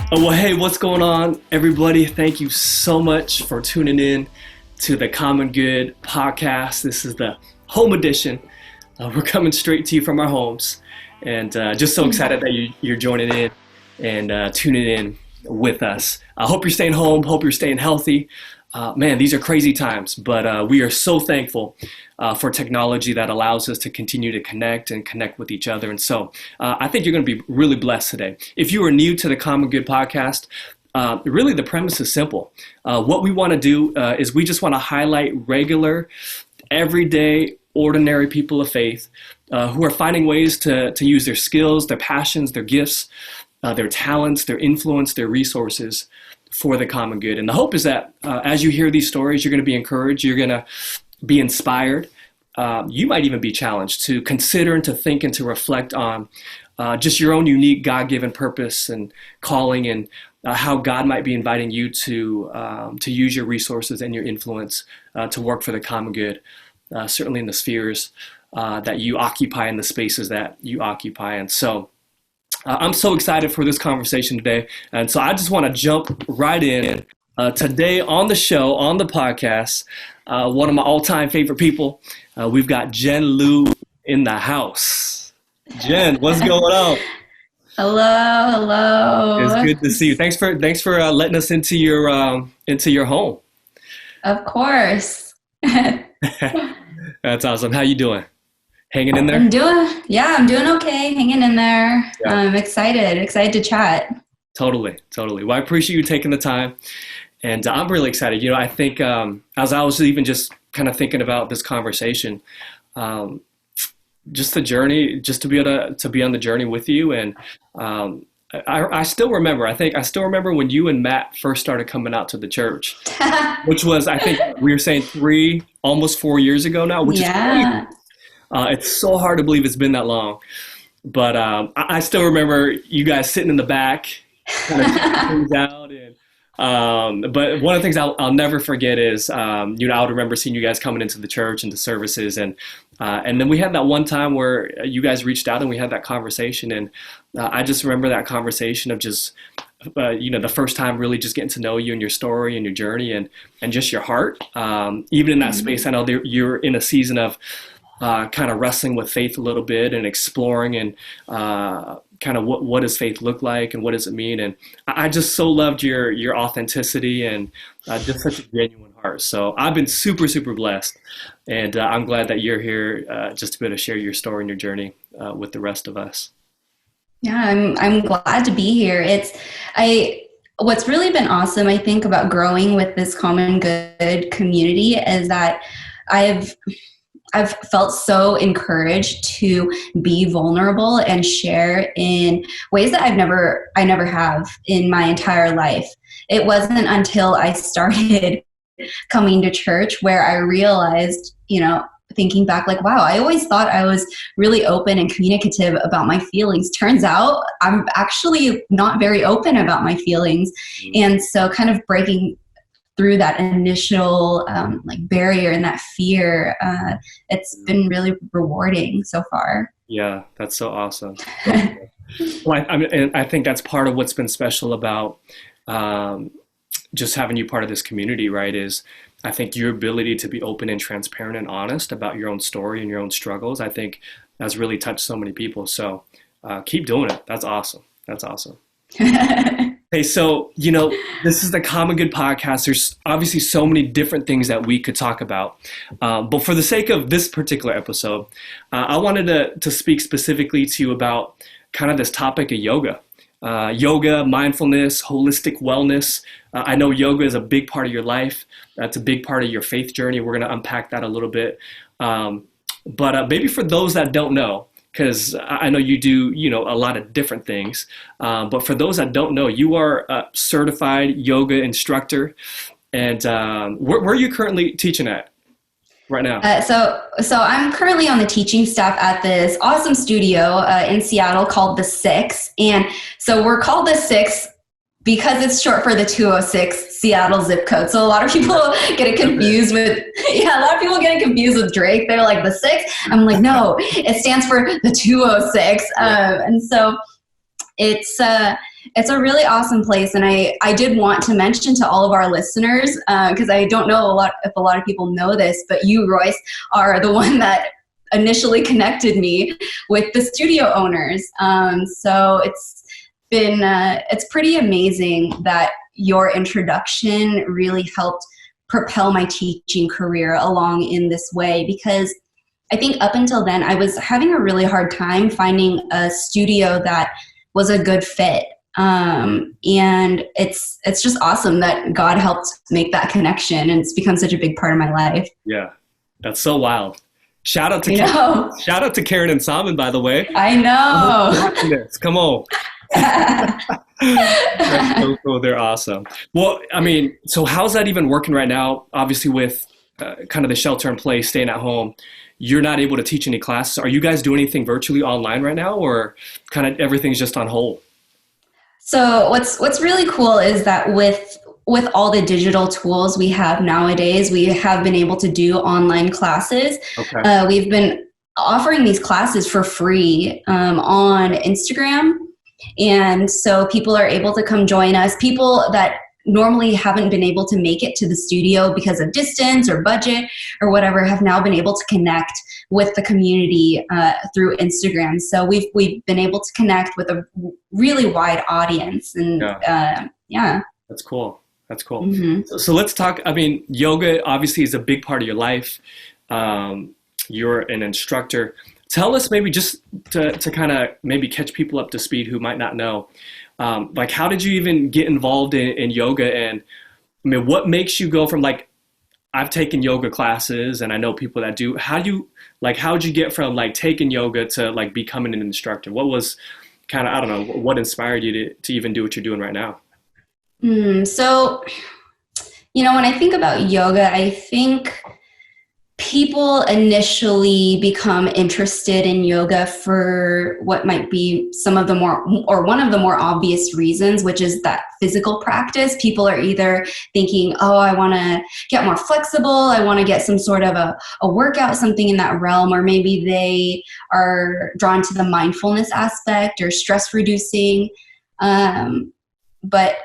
Well, hey, what's going on, everybody? Thank you so much for tuning in to the Common Good podcast. This is the home edition. We're coming straight to you from our homes, and just so excited that you're joining in and tuning in with us. I hope you're staying home. Hope you're staying healthy. Man, these are crazy times, but we are so thankful for technology that allows us to continue to connect with each other. And so I think you're going to be really blessed today. If you are new to the Common Good podcast, really the premise is simple. What we want to do is we just want to highlight regular, everyday, ordinary people of faith who are finding ways to use their skills, their passions, their gifts, their talents, their influence, their resources for the common good. And the hope is that as you hear these stories, you're going to be encouraged, you're going to be inspired. You might even be challenged to consider and to think and to reflect on just your own unique God-given purpose and calling, and how God might be inviting you to use your resources and your influence to work for the common good, certainly in the spheres that you occupy, in the spaces that you occupy. And so I'm so excited for this conversation today. And so I just want to jump right in. Today on the show, on the podcast, one of my all-time favorite people, we've got Jen Lou in the house. Jen, what's going on? Hello. It's good to see you. Thanks for letting us into your home. Of course. That's awesome. How you doing? Hanging in there? I'm doing okay. Hanging in there. Yeah. I'm excited to chat. Totally. Well, I appreciate you taking the time, and I'm really excited. You know, I think as I was even just kind of thinking about this conversation, just the journey, just to be able to be on the journey with you, and I still remember. I still remember when you and Matt first started coming out to the church, which was, I think we were saying almost 4 years ago now, which is crazy. It's so hard to believe it's been that long, but I still remember you guys sitting in the back, kind of checking things out. And but one of the things I'll never forget is, I would remember seeing you guys coming into the church and the services, and then we had that one time where you guys reached out and we had that conversation, and I just remember that conversation of just the first time really just getting to know you and your story and your journey and just your heart. Even in that space, I know you're in a season of kind of wrestling with faith a little bit and exploring and kind of what does faith look like and what does it mean. And I just so loved your authenticity and just such a genuine heart. So I've been super, super blessed. And I'm glad that you're here just to be able to share your story and your journey with the rest of us. Yeah, I'm glad to be here. What's really been awesome, I think, about growing with this Common Good community is that I've felt so encouraged to be vulnerable and share in ways that I never have in my entire life. It wasn't until I started coming to church where I realized, thinking back, like, wow, I always thought I was really open and communicative about my feelings. Turns out I'm actually not very open about my feelings. And so kind of breaking through that initial barrier and that fear, it's been really rewarding so far. Yeah, that's so awesome. Well, I think that's part of what's been special about just having you part of this community, right? Is I think your ability to be open and transparent and honest about your own story and your own struggles, I think has really touched so many people. So keep doing it. That's awesome. Hey, so, this is the Common Good podcast. There's obviously so many different things that we could talk about. But for the sake of this particular episode, I wanted to speak specifically to you about kind of this topic of yoga. Yoga, mindfulness, holistic wellness. I know yoga is a big part of your life. That's a big part of your faith journey. We're going to unpack that a little bit. But maybe for those that don't know, because I know you do, a lot of different things. But for those that don't know, you are a certified yoga instructor. And where are you currently teaching at right now? So I'm currently on the teaching staff at this awesome studio in Seattle called The Six. And so we're called The Six because it's short for the 206 Seattle zip code. So a lot of people get it confused with, Drake. They're like, the six? I'm like, no, it stands for the 206. And so it's it's a really awesome place. And I did want to mention to all of our listeners, because I don't know if a lot of people know this, but you, Royce, are the one that initially connected me with the studio owners. So it's pretty amazing that your introduction really helped propel my teaching career along in this way, because I think up until then I was having a really hard time finding a studio that was a good fit. And it's just awesome that God helped make that connection, and it's become such a big part of my life. Yeah, that's so wild. Shout out to Karen and Simon, by the way. I know. Come on. That's so cool. They're awesome. Well, I mean, so how's that even working right now? Obviously, with kind of the shelter in place, staying at home, you're not able to teach any classes. Are you guys doing anything virtually online right now, or kind of everything's just on hold? So what's really cool is that with all the digital tools we have nowadays, we have been able to do online classes. Okay. We've been offering these classes for free on Instagram. And so people are able to come join us. People that normally haven't been able to make it to the studio because of distance or budget or whatever have now been able to connect with the community through Instagram. So we've been able to connect with a really wide audience. And yeah. That's cool. That's cool. Mm-hmm. So let's talk. I mean, yoga obviously is a big part of your life. You're an instructor. Tell us, maybe just to kind of maybe catch people up to speed who might not know, like, how did you even get involved in yoga? And I mean, what makes you go from, like, I've taken yoga classes and I know people that do, how'd you get from like taking yoga to like becoming an instructor? What was kind of, I don't know, what inspired you to even do what you're doing right now? So, when I think about yoga, I think people initially become interested in yoga for what might be one of the more obvious reasons, which is that physical practice. People are either thinking, oh, I want to get more flexible, I want to get some sort of a workout, something in that realm, or maybe they are drawn to the mindfulness aspect or stress reducing. But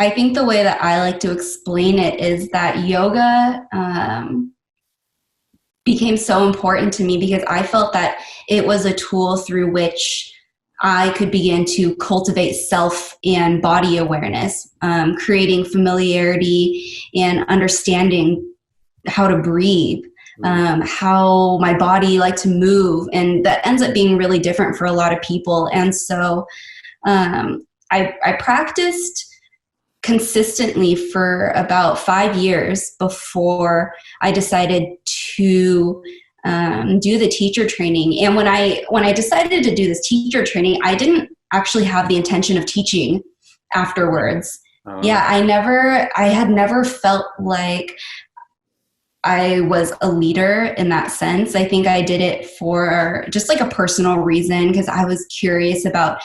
I think the way that I like to explain it is that yoga became so important to me because I felt that it was a tool through which I could begin to cultivate self and body awareness, creating familiarity and understanding how to breathe, how my body liked to move. And that ends up being really different for a lot of people. And so I practiced consistently for about 5 years before I decided to do the teacher training. And when I decided to do this teacher training, I didn't actually have the intention of teaching afterwards. I had never felt like I was a leader in that sense. I think I did it for just like a personal reason because I was curious about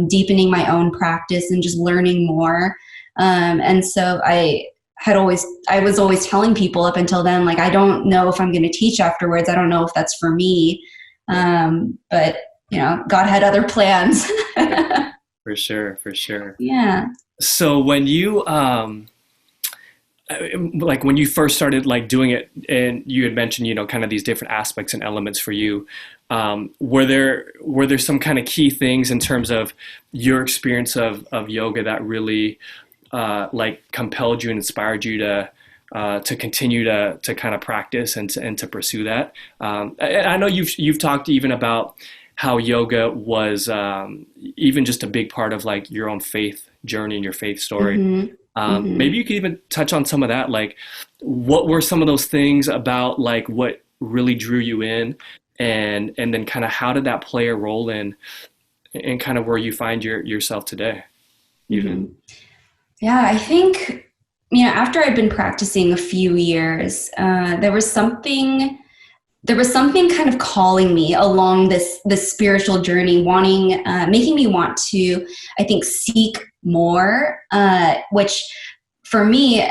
deepening my own practice and just learning more. And so I was always telling people up until then, like, I don't know if I'm going to teach afterwards. I don't know if that's for me. But God had other plans. For sure. Yeah. So when you, like when you first started like doing it and you had mentioned, kind of these different aspects and elements for you, were there some kind of key things in terms of your experience of yoga that really like compelled you and inspired you to continue to kind of practice and to pursue that? I know you've talked even about how yoga was even just a big part of like your own faith journey and your faith story. Maybe you could even touch on some of that. Like, what were some of those things about like what really drew you in, and then kind of how did that play a role in kind of where you find yourself today? Yeah, I think, after I'd been practicing a few years, there was something kind of calling me along this spiritual journey, making me want to, I think, seek more, which for me,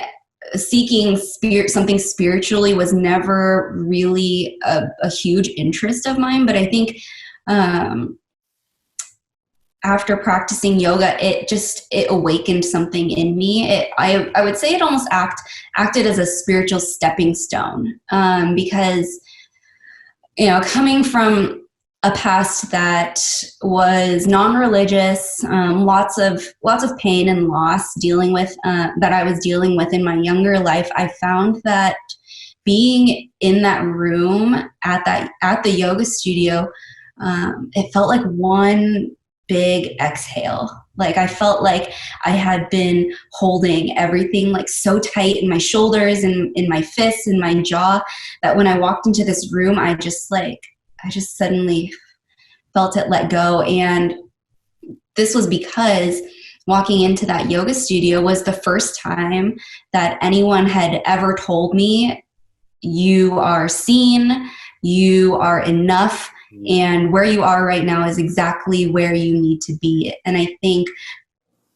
seeking something spiritually was never really a huge interest of mine. But I think after practicing yoga, it awakened something in me. I would say it almost acted as a spiritual stepping stone, because, coming from a past that was non-religious, lots of pain and loss that I was dealing with in my younger life, I found that being in that room at the yoga studio, it felt like one big exhale. Like I felt like I had been holding everything like so tight in my shoulders and in my fists and my jaw, that when I walked into this room, I just suddenly felt it let go. And this was because walking into that yoga studio was the first time that anyone had ever told me, you are seen, you are enough, and where you are right now is exactly where you need to be. And I think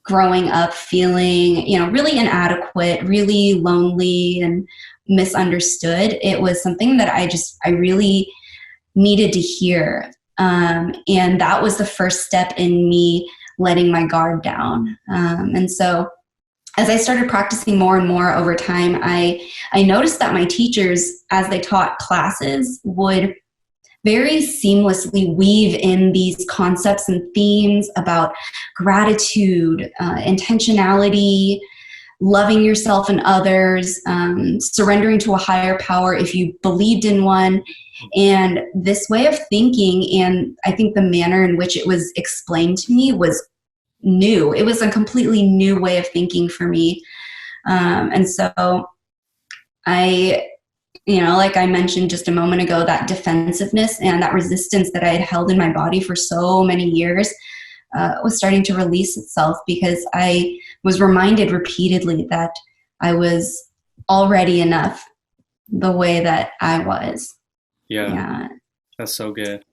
growing up feeling, really inadequate, really lonely and misunderstood, it was something that I really needed to hear. And that was the first step in me letting my guard down. And so as I started practicing more and more over time, I noticed that my teachers, as they taught classes, would very seamlessly weave in these concepts and themes about gratitude, intentionality, loving yourself and others, surrendering to a higher power if you believed in one. And this way of thinking, and I think the manner in which it was explained to me, was new. It was a completely new way of thinking for me. And so like I mentioned just a moment ago, that defensiveness and that resistance that I had held in my body for so many years was starting to release itself, because I was reminded repeatedly that I was already enough the way that I was. Yeah. That's so good.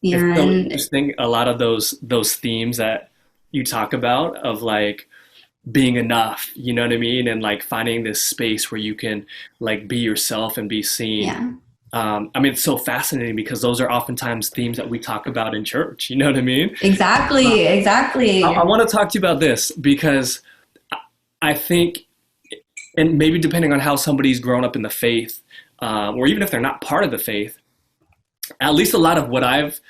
Yeah. It's so interesting. A lot of those themes that you talk about of like being enough, you know what I mean? And like finding this space where you can like be yourself and be seen. Yeah. It's so fascinating because those are oftentimes themes that we talk about in church. You know what I mean? Exactly. I want to talk to you about this because I think, and maybe depending on how somebody's grown up in the faith, or even if they're not part of the faith, at least a lot of what I've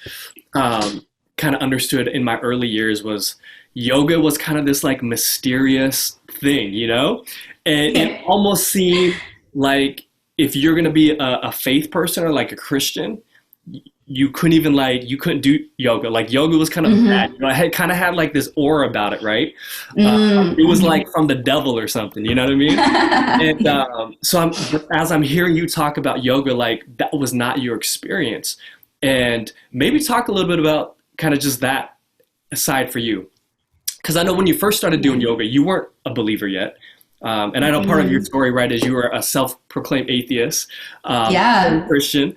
kind of understood in my early years was yoga was kind of this like mysterious thing, and it almost seemed like if you're going to be a faith person or like a Christian, you couldn't do yoga. Like yoga was kind of bad. It kind of had like this aura about it, right? It was like from the devil or something, you know what I mean? And so as I'm hearing you talk about yoga, like that was not your experience. And maybe talk a little bit about kind of just that aside for you. Because I know when you first started doing yoga, you weren't a believer yet. And I know part of your story, right, is you were a self-proclaimed atheist, Christian.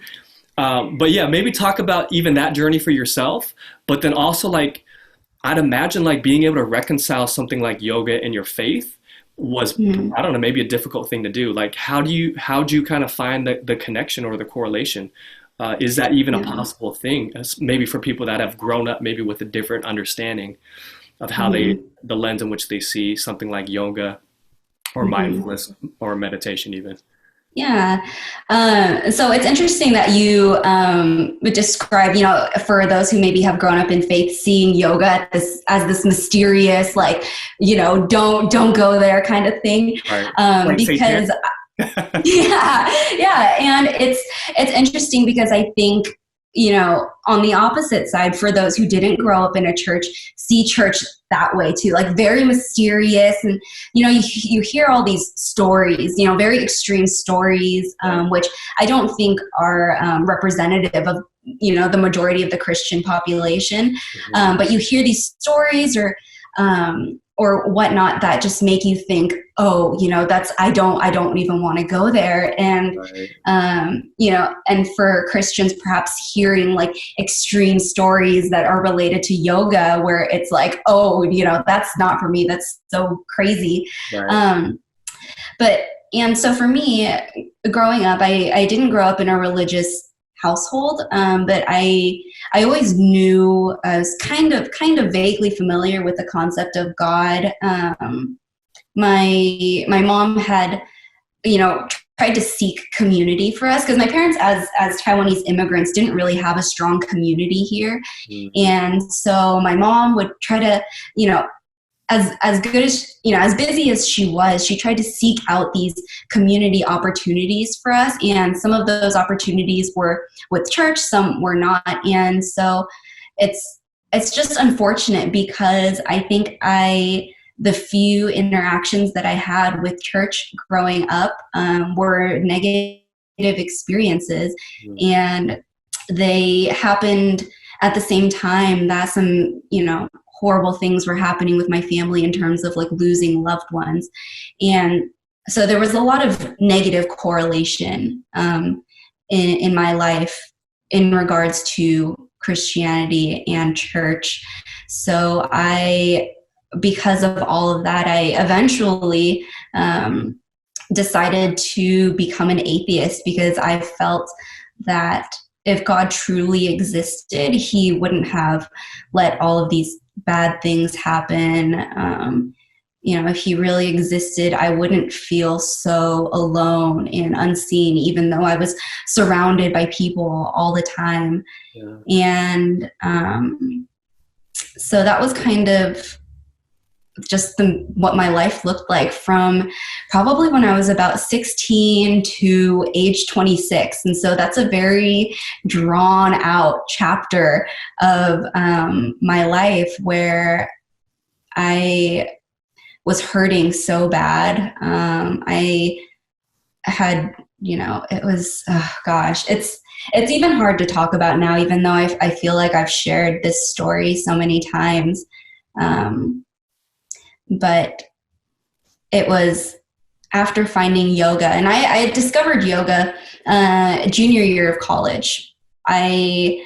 But yeah, maybe talk about even that journey for yourself. But then also, like, I'd imagine like being able to reconcile something like yoga and your faith was, I don't know, maybe a difficult thing to do. Like, how'd you kind of find the connection or the correlation? Is that even a possible thing? Maybe for people that have grown up maybe with a different understanding of how the lens in which they see something like yoga or mindfulness or meditation even. Yeah. So it's interesting that you would describe, for those who maybe have grown up in faith, seeing yoga as this mysterious, like, don't go there kind of thing. Right. Because yeah. And it's interesting because I think, on the opposite side, for those who didn't grow up in a church, see church that way too, like very mysterious. And, you hear all these stories, very extreme stories, which I don't think are representative of, the majority of the Christian population. But you hear these stories or whatnot that just make you think, oh, I don't even want to go there. And, and for Christians, perhaps hearing like extreme stories that are related to yoga where it's like, oh, that's not for me. That's so crazy. Right. And so for me, growing up, I didn't grow up in a religious household, but I always knew, I was kind of vaguely familiar with the concept of God. My mom had, you know, tried to seek community for us because my parents, as Taiwanese immigrants, didn't really have a strong community here. And so my mom would try to, you know, as good as, you know, as busy as she was, she tried to seek out these community opportunities for us. And some of those opportunities were with church, some were not. And so it's just unfortunate because I think the few interactions that I had with church growing up were negative experiences, and they happened at the same time that some, you know, horrible things were happening with my family in terms of like losing loved ones. And so there was a lot of negative correlation in my life in regards to Christianity and church. So because of all of that, I eventually decided to become an atheist because I felt that if God truly existed, he wouldn't have let all of these bad things happen. You know, if he really existed, I wouldn't feel so alone and unseen, even though I was surrounded by people all the time. Yeah. And so that was kind of just what my life looked like from probably when I was about 16 to age 26. And so that's a very drawn out chapter of my life where I was hurting so bad. I had, you know, it was, oh gosh, it's even hard to talk about now, even though I feel like I've shared this story so many times. But it was after finding yoga, and I discovered yoga junior year of college. I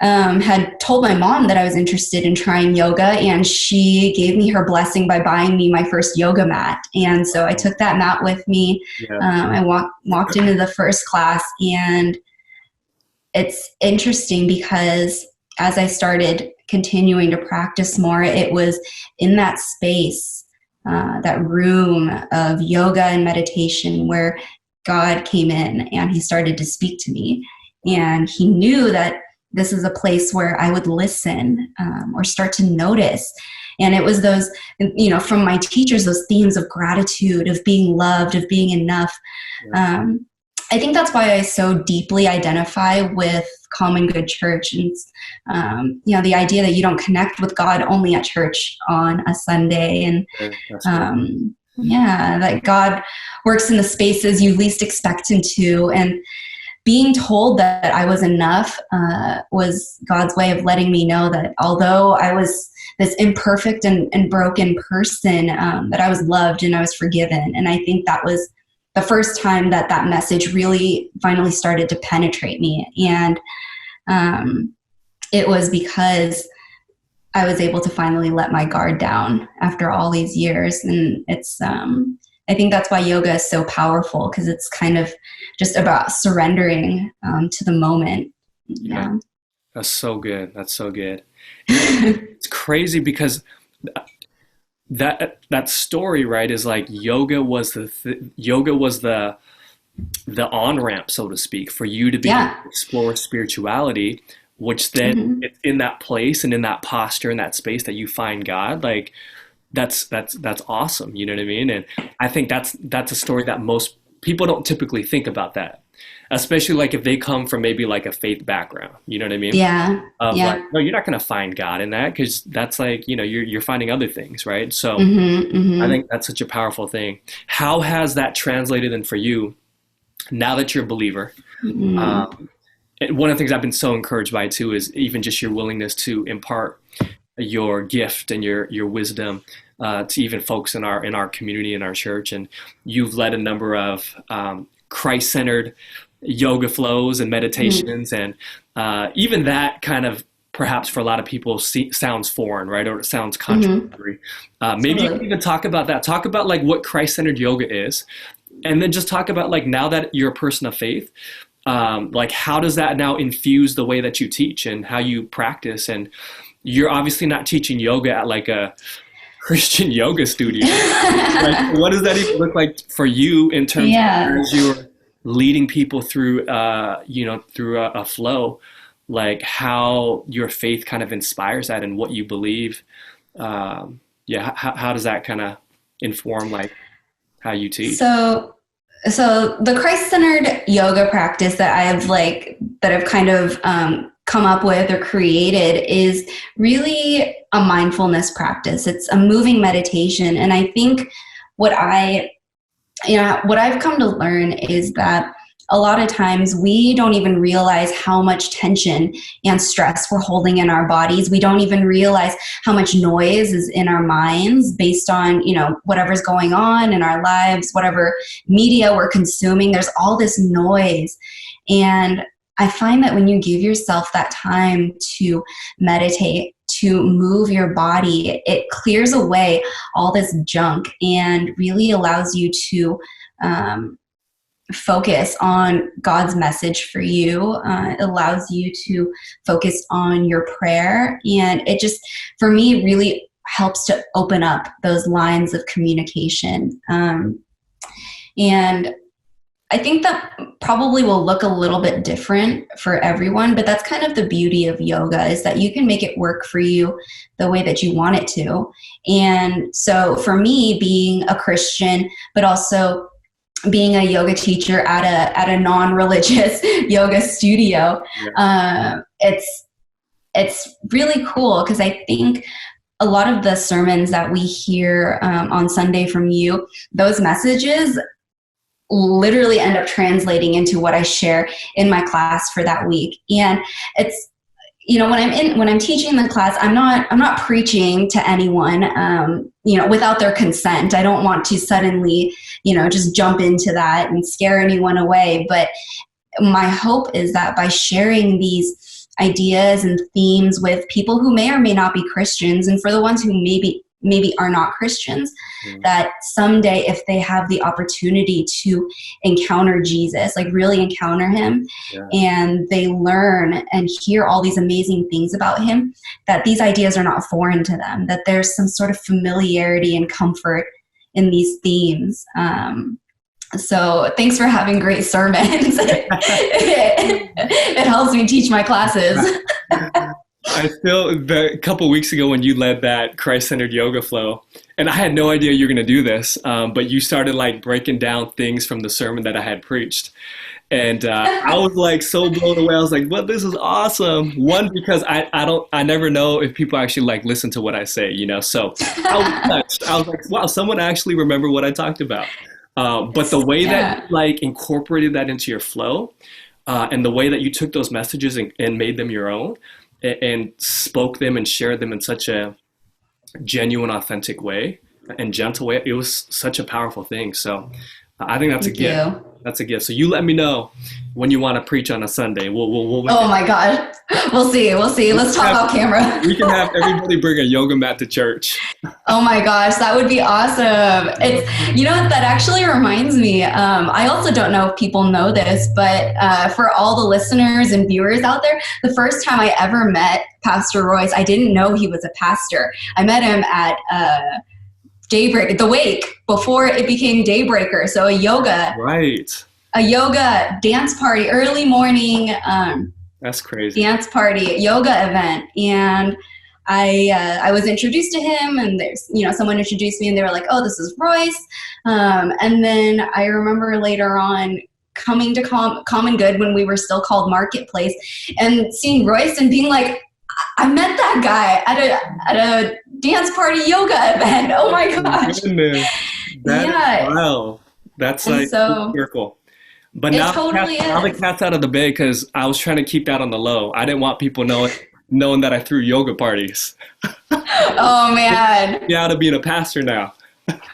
had told my mom that I was interested in trying yoga, and she gave me her blessing by buying me my first yoga mat. And so I took that mat with me. Yeah. I walked into the first class, and it's interesting because as I started continuing to practice more, it was in that space, that room of yoga and meditation where God came in and he started to speak to me. And he knew that this is a place where I would listen or start to notice. And it was those, you know, from my teachers, those themes of gratitude, of being loved, of being enough. Yeah. I think that's why I so deeply identify with Common Good Church, and you know, the idea that you don't connect with God only at church on a Sunday, and yeah, that God works in the spaces you least expect him to. And being told that I was enough was God's way of letting me know that although I was this imperfect and broken person, that I was loved and I was forgiven. And I think that was the first time that message really finally started to penetrate me. And it was because I was able to finally let my guard down after all these years. And it's, I think that's why yoga is so powerful, because it's kind of just about surrendering to the moment. Yeah. That's so good. That's so good. It's crazy because that story, right, is like yoga was the on-ramp, so to speak, for you to be able to explore spirituality, which then it's in that place and in that posture, in that space that you find God. Like that's awesome. You know what I mean? And I think that's a story that most people don't typically think about, that, especially like if they come from maybe like a faith background, you know what I mean? Yeah. Like, no, you're not going to find God in that, because that's like, you know, you're finding other things, right? So I think that's such a powerful thing. How has that translated in for you now that you're a believer? One of the things I've been so encouraged by too is even just your willingness to impart your gift and your wisdom to even folks in our community, in our church. And you've led a number of Christ-centered yoga flows and meditations, and even that kind of, perhaps for a lot of people, sounds foreign, right? Or it sounds contradictory. Maybe you can even talk about that. Talk about like what Christ-centered yoga is, and then just talk about like, now that you're a person of faith, like how does that now infuse the way that you teach and how you practice? And you're obviously not teaching yoga at like a Christian yoga studio. Like, what does that even look like for you in terms of as you're leading people through, through a flow, like how your faith kind of inspires that and what you believe? How does that kind of inform like how you teach? So the Christ-centered yoga practice that I've kind of come up with or created is really a mindfulness practice. It's a moving meditation. And I think what I've come to learn is that a lot of times we don't even realize how much tension and stress we're holding in our bodies. We don't even realize how much noise is in our minds based on, whatever's going on in our lives, whatever media we're consuming. There's all this noise. And I find that when you give yourself that time to meditate, to move your body, it clears away all this junk and really allows you to focus on God's message for you. It allows you to focus on your prayer. And it just, for me, really helps to open up those lines of communication. And I think that probably will look a little bit different for everyone, but that's kind of the beauty of yoga, is that you can make it work for you the way that you want it to. And so for me, being a Christian, but also being a yoga teacher at a non-religious yoga studio, it's really cool, because I think a lot of the sermons that we hear on Sunday from you, those messages literally end up translating into what I share in my class for that week. And it's, when I'm teaching the class, I'm not preaching to anyone, without their consent. I don't want to suddenly, just jump into that and scare anyone away. But my hope is that by sharing these ideas and themes with people who may or may not be Christians, and for the ones who maybe are not Christians, that someday if they have the opportunity to encounter Jesus, like really encounter him, and they learn and hear all these amazing things about him, that these ideas are not foreign to them, that there's some sort of familiarity and comfort in these themes. So thanks for having great sermons. It helps me teach my classes. A couple weeks ago when you led that Christ-centered yoga flow, and I had no idea you were going to do this, but you started like breaking down things from the sermon that I had preached. And I was like so blown away. I was like, "Well, this is awesome." One, because I never know if people actually like listen to what I say, So I was touched. I was like, "Wow, someone actually remembered what I talked about." But the way that you like incorporated that into your flow, and the way that you took those messages and made them your own, and spoke them and shared them in such a genuine, authentic way and gentle way, it was such a powerful thing. So I think that's a gift. That's a gift. So you let me know when you want to preach on a Sunday. We'll my God. We'll see. Let's talk off camera. We can have everybody bring a yoga mat to church. Oh my gosh, that would be awesome. It's, that actually reminds me. I also don't know if people know this, but for all the listeners and viewers out there, the first time I ever met Pastor Royce, I didn't know he was a pastor. I met him at Daybreak, the Wake, before it became Daybreaker. So a yoga dance party, early morning. That's crazy. Dance party, yoga event. And I was introduced to him, and there's, someone introduced me, and they were like, "Oh, this is Royce." And then I remember later on coming to Common Good when we were still called Marketplace, and seeing Royce and being like, I met that guy at a dance party yoga event. Oh my gosh. Wow. That's like full circle. But now the cat's out of the bag, because I was trying to keep that on the low. I didn't want people knowing that I threw yoga parties. Oh man. Yeah, out of being a pastor now.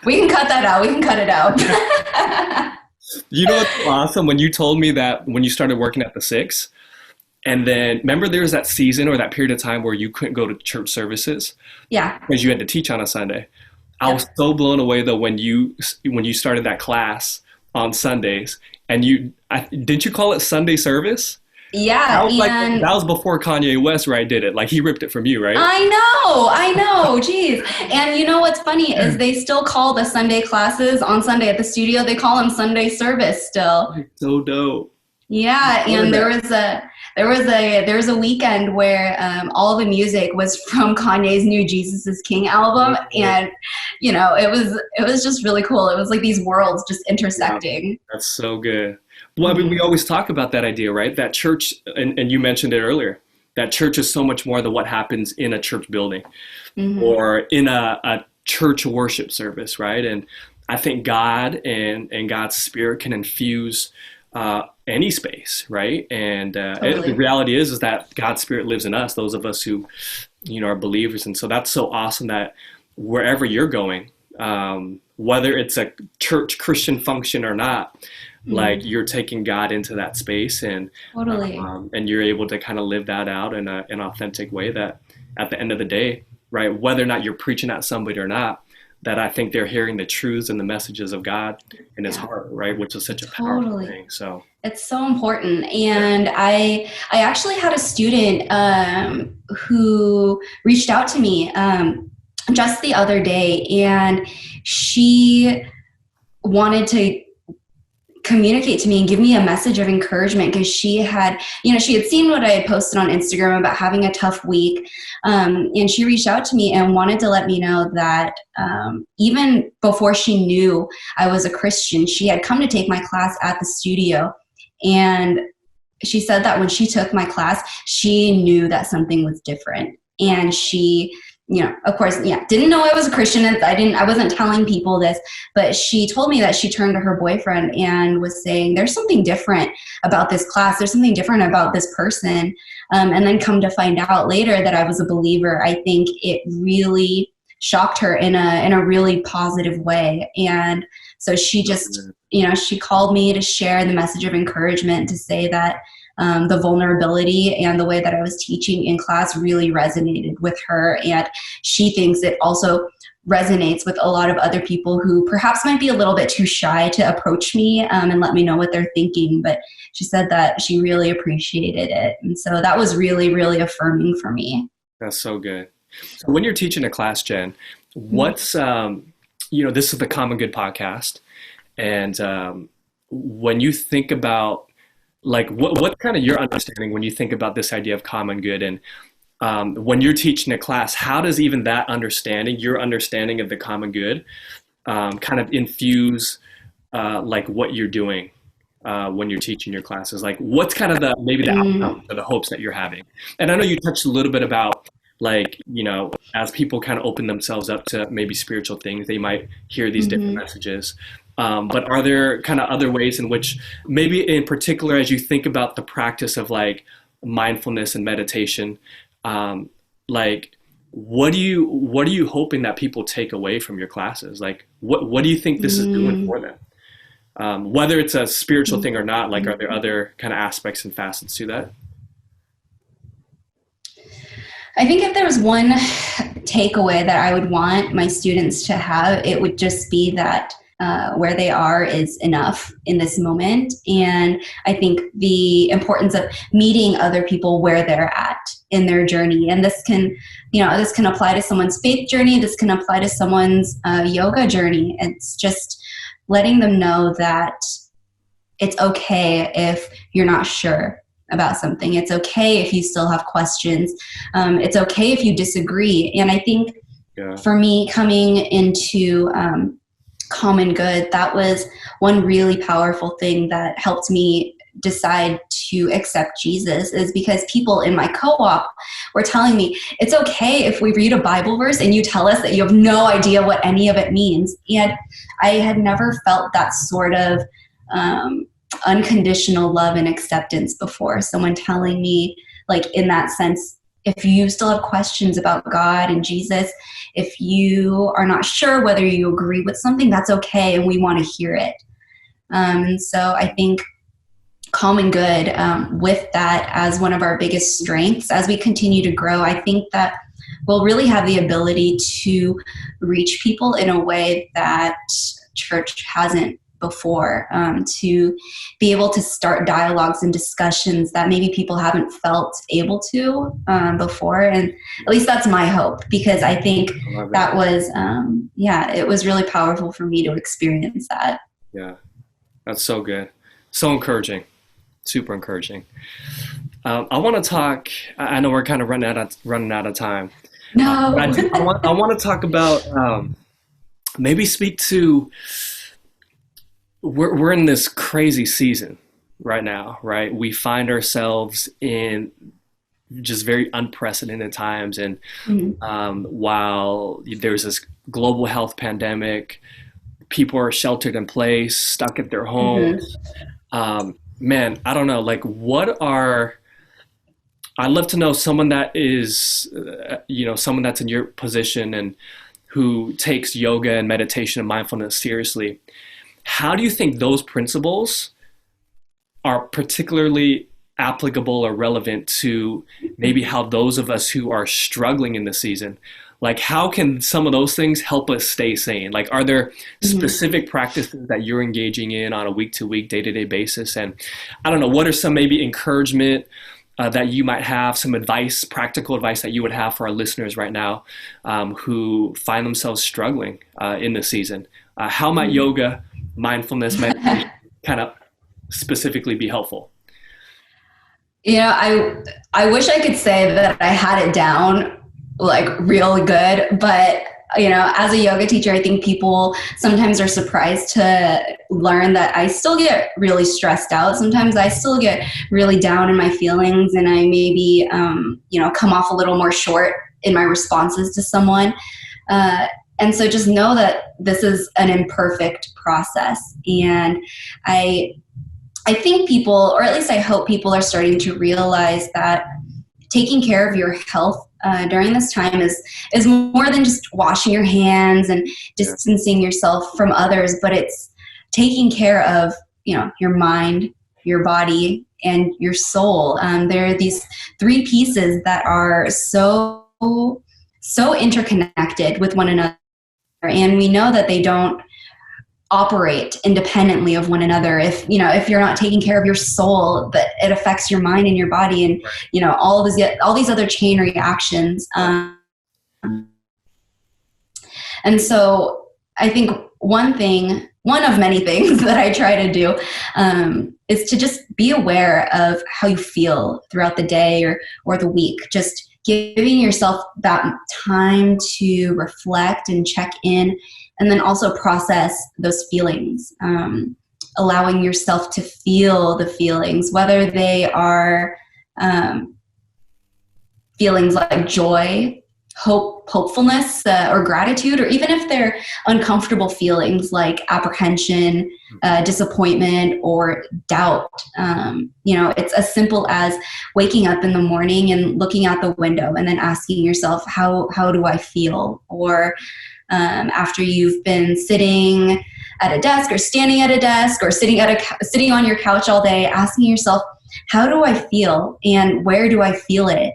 We can cut that out. We can cut it out. You know what's awesome? When you told me that when you started working at the 6, and then remember there was that season or that period of time where you couldn't go to church services? Yeah. Because you had to teach on a Sunday. I was so blown away though when you started that class on Sundays, and didn't you call it Sunday service? Yeah, That and was before Kanye West, right? Did it? Like he ripped it from you, right? I know, geez. And you know what's funny is they still call the Sunday classes on Sunday at the studio, they call them Sunday service still. So dope. Yeah, and there was a weekend where all the music was from Kanye's new Jesus is King album, and it was just really cool. It was like these worlds just intersecting. That's so good. Well, I mean, we always talk about that idea, right? That church, and you mentioned it earlier, that church is so much more than what happens in a church building or in a church worship service, right? And I think God and God's Spirit can infuse any space, right? And the reality is that God's Spirit lives in us, those of us who, are believers. And so that's so awesome that wherever you're going, whether it's a church Christian function or not, like you're taking God into that space and you're able to kind of live that out in an authentic way that at the end of the day, right, whether or not you're preaching at somebody or not, that I think they're hearing the truths and the messages of God in his heart, right, which is such a powerful thing. So it's so important. And I actually had a student who reached out to me just the other day, and she wanted to communicate to me and give me a message of encouragement because she had seen what I had posted on Instagram about having a tough week. And she reached out to me and wanted to let me know that even before she knew I was a Christian, she had come to take my class at the studio. And she said that when she took my class, she knew that something was different. And she, of course, didn't know I was a Christian. I wasn't telling people this, but she told me that she turned to her boyfriend and was saying, there's something different about this class. There's something different about this person. And then come to find out later that I was a believer. I think it really shocked her in a really positive way. And so she just, she called me to share the message of encouragement, to say that the vulnerability and the way that I was teaching in class really resonated with her. And she thinks it also resonates with a lot of other people who perhaps might be a little bit too shy to approach me and let me know what they're thinking. But she said that she really appreciated it. And so that was really, really affirming for me. That's so good. So when you're teaching a class, Jen, what's, this is the Common Good podcast. And when you think about, like, what's kind of your understanding when you think about this idea of common good? And when you're teaching a class, how does even that understanding, your understanding of the common good, kind of infuse like what you're doing when you're teaching your classes? Like, what's kind of the outcome or the hopes that you're having? And I know you touched a little bit about, like, as people kind of open themselves up to maybe spiritual things, they might hear these different messages. But are there kind of other ways in which, maybe in particular, as you think about the practice of like mindfulness and meditation, like what are you hoping that people take away from your classes? Like what do you think this is doing for them? Whether it's a spiritual thing or not, like are there other kind of aspects and facets to that? I think if there was one takeaway that I would want my students to have, it would just be that where they are is enough in this moment. And I think the importance of meeting other people where they're at in their journey. And this can apply to someone's faith journey. This can apply to someone's yoga journey. It's just letting them know that it's okay if you're not sure about something. It's okay if you still have questions. It's okay if you disagree. And I think for me, coming into Common Good, that was one really powerful thing that helped me decide to accept Jesus, is because people in my co-op were telling me, it's okay if we read a Bible verse and you tell us that you have no idea what any of it means. And I had never felt that sort of unconditional love and acceptance before. Someone telling me, like, in that sense, if you still have questions about God and Jesus, if you are not sure whether you agree with something, that's okay, and we want to hear it. And so I think Common Good, with that as one of our biggest strengths, as we continue to grow, I think that we'll really have the ability to reach people in a way that church hasn't before, to be able to start dialogues and discussions that maybe people haven't felt able to before. And at least that's my hope, because I think that was, it was really powerful for me to experience that. Yeah, that's so good. So encouraging, super encouraging. I want to talk, I know we're kind of running out of time. No. I want to talk about, maybe speak to, we're in this crazy season right now, right? We find ourselves in just very unprecedented times. And while there's this global health pandemic, people are sheltered in place, stuck at their homes. Man, I don't know, like I'd love to know someone that is, someone that's in your position and who takes yoga and meditation and mindfulness seriously. How do you think those principles are particularly applicable or relevant to maybe how those of us who are struggling in the season, like how can some of those things help us stay sane? Like, are there specific practices that you're engaging in on a week-to-week, day-to-day basis? And I don't know, what are some maybe encouragement that you might have, some advice, practical advice that you would have for our listeners right now who find themselves struggling in the season? How might yoga, mindfulness, meditation kind of specifically be helpful? I wish I could say that I had it down like real good, but as a yoga teacher, I think people sometimes are surprised to learn that I still get really stressed out. Sometimes I still get really down in my feelings, and I maybe, come off a little more short in my responses to someone. And so just know that this is an imperfect process. And I think people, or at least I hope people, are starting to realize that taking care of your health during this time is more than just washing your hands and distancing yourself from others, but it's taking care of, your mind, your body, and your soul. There are these three pieces that are so interconnected with one another, and we know that they don't operate independently of one another. If you're not taking care of your soul, that it affects your mind and your body, and all these other chain reactions. And so I think one of many things that I try to do is to just be aware of how you feel throughout the day or the week. Just giving yourself that time to reflect and check in, and then also process those feelings, allowing yourself to feel the feelings, whether they are feelings like joy, hopefulness, or gratitude, or even if they're uncomfortable feelings like apprehension, disappointment, or doubt. It's as simple as waking up in the morning and looking out the window and then asking yourself, how do I feel? Or after you've been sitting at a desk or standing at a desk or sitting on your couch all day, asking yourself, how do I feel and where do I feel it?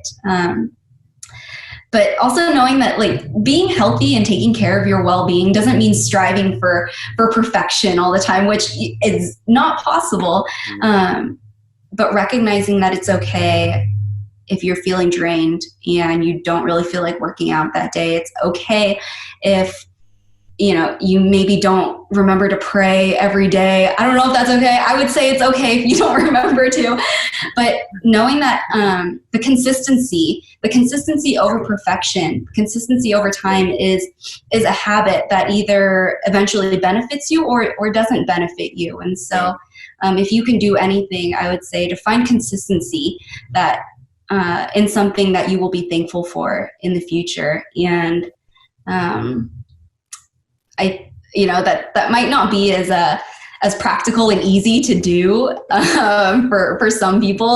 But also knowing that being healthy and taking care of your well-being doesn't mean striving for perfection all the time, which is not possible. But recognizing that it's okay if you're feeling drained and you don't really feel like working out that day. It's okay if you maybe don't remember to pray every day. I don't know if that's okay. I would say it's okay if you don't remember to, but knowing that the consistency over perfection, consistency over time is a habit that either eventually benefits you or doesn't benefit you. And so if you can do anything, I would say to find consistency that in something that you will be thankful for in the future. And that might not be as practical and easy to do for some people.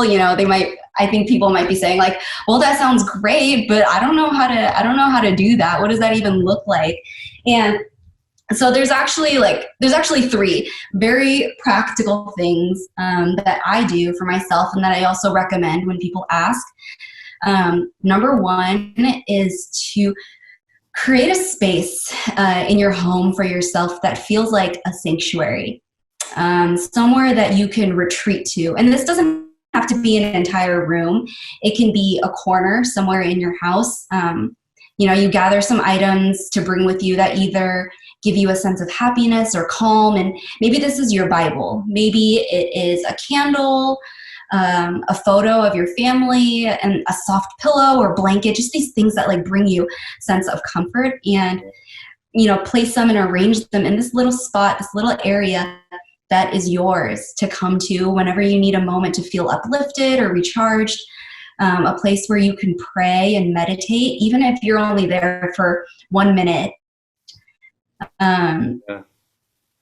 I think people might be saying like, well, that sounds great, but I don't know how to do that. What does that even look like? And so there's actually three very practical things that I do for myself and that I also recommend when people ask. Number one is to create a space in your home for yourself that feels like a sanctuary. somewhere that you can retreat to. And this doesn't have to be an entire room. It can be a corner somewhere in your house. You gather some items to bring with you that either give you a sense of happiness or calm. And maybe this is your Bible. Maybe it is a candle, a photo of your family, and a soft pillow or blanket, just these things that like bring you a sense of comfort. And, place them and arrange them in this little spot, this little area that is yours to come to whenever you need a moment to feel uplifted or recharged. A place where you can pray and meditate, even if you're only there for 1 minute. Yeah,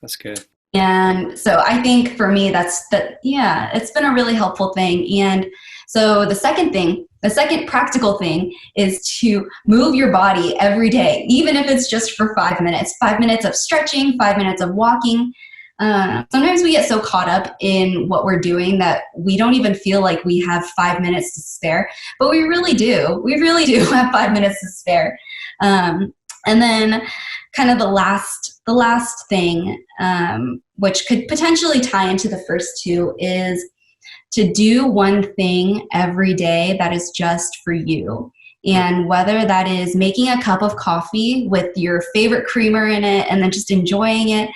that's good. And so I think for me, it's been a really helpful thing. And so the second practical thing is to move your body every day, even if it's just for 5 minutes, 5 minutes of stretching, 5 minutes of walking. Sometimes we get so caught up in what we're doing that we don't even feel like we have 5 minutes to spare, but we really do. We really do have 5 minutes to spare. And then kind of the last thing, which could potentially tie into the first two, is to do one thing every day that is just for you. And whether that is making a cup of coffee with your favorite creamer in it and then just enjoying it,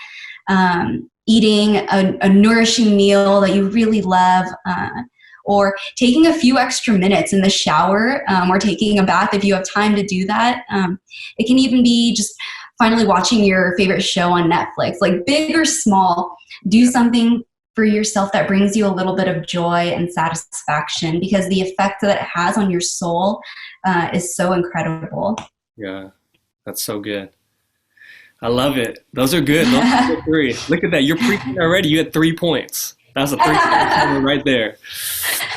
eating a nourishing meal that you really love, or taking a few extra minutes in the shower, or taking a bath if you have time to do that. It can even be just finally watching your favorite show on Netflix, like big or small. Do something for yourself that brings you a little bit of joy and satisfaction, because the effect that it has on your soul is so incredible. Yeah, that's so good. I love it. Those are good. Those are good 3. Look at that. You're preaching already. You had 3 points. That's a 3-point right there.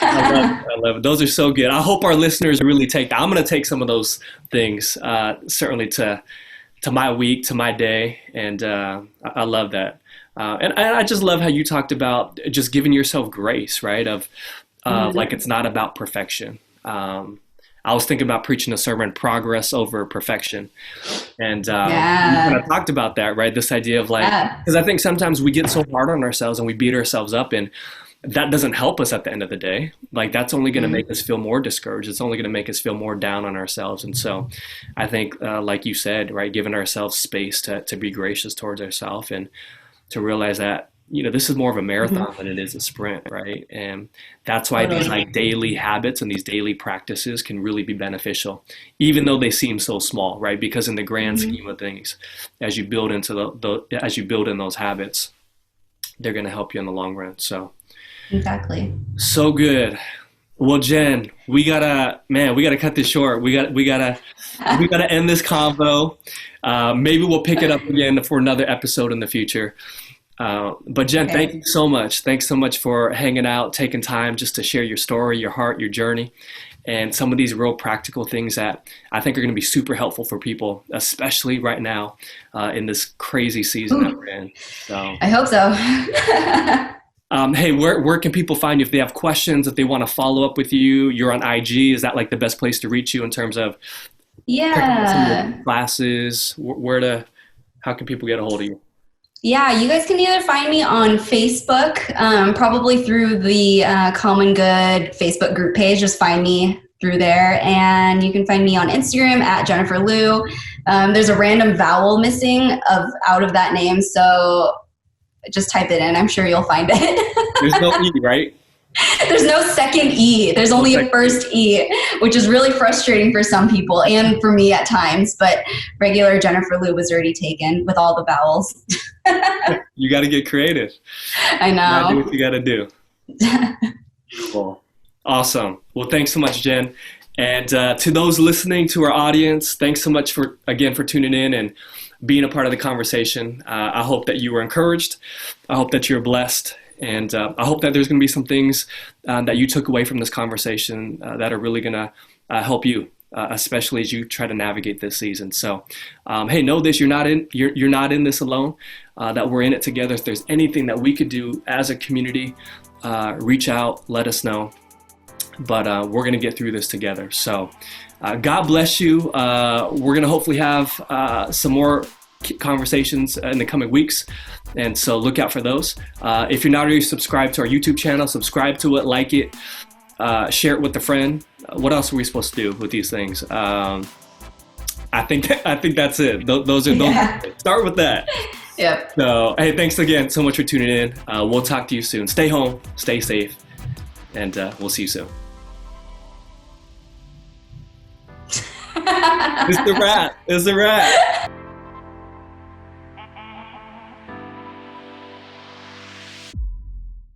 I love it. Those are so good. I hope our listeners really take that. I'm going to take some of those things, certainly to my week, to my day. And I love that. And I just love how you talked about just giving yourself grace, right? Of like, it's not about perfection. I was thinking about preaching a sermon, progress over perfection. And we kind of talked about that, right? This idea of like, because I think sometimes we get so hard on ourselves and we beat ourselves up, and that doesn't help us at the end of the day. Like, that's only going to make us feel more discouraged. It's only going to make us feel more down on ourselves. And so I think, like you said, right, giving ourselves space to be gracious towards ourselves and to realize that, this is more of a marathon than it is a sprint, right? And that's why these like daily habits and these daily practices can really be beneficial, even though they seem so small, right? Because in the grand scheme of things, as you build into as you build in those habits, they're going to help you in the long run. So exactly. So good. Well, Jen, we gotta cut this short. We gotta end this convo. Maybe we'll pick it up again for another episode in the future. But Jen, thank you so much. Thanks so much for hanging out, taking time just to share your story, your heart, your journey, and some of these real practical things that I think are going to be super helpful for people, especially right now in this crazy season that we're in. So I hope so. Hey, where can people find you if they have questions, if they want to follow up with you? You're on IG. Is that like the best place to reach you in terms of classes? How can people get a hold of you? Yeah, you guys can either find me on Facebook, probably through the Common Good Facebook group page. Just find me through there. And you can find me on Instagram at Jennifer Liu. There's a random vowel missing out of that name, so just type it in. I'm sure you'll find it. There's no E, right? There's no second E. There's only a first E, which is really frustrating for some people and for me at times. But regular Jennifer Liu was already taken with all the vowels. You got to get creative. I know. You got to do what you got to do. Cool. Awesome. Well, thanks so much, Jen. And to those listening, to our audience, thanks so much for tuning in and being a part of the conversation. I hope that you were encouraged. I hope that you're blessed. And I hope that there's going to be some things that you took away from this conversation that are really going to help you, especially as you try to navigate this season. So, hey, know this: you're not in this alone. That we're in it together. If there's anything that we could do as a community, reach out, let us know. But we're going to get through this together. So, God bless you. We're going to hopefully have some more conversations in the coming weeks. And so look out for those. If you're not already subscribed to our YouTube channel, subscribe to it, like it, share it with a friend. What else are we supposed to do with these things? I think that's it. Those. Start with that. Yep. So, hey, thanks again so much for tuning in. We'll talk to you soon. Stay home, stay safe, and we'll see you soon. It's the wrap.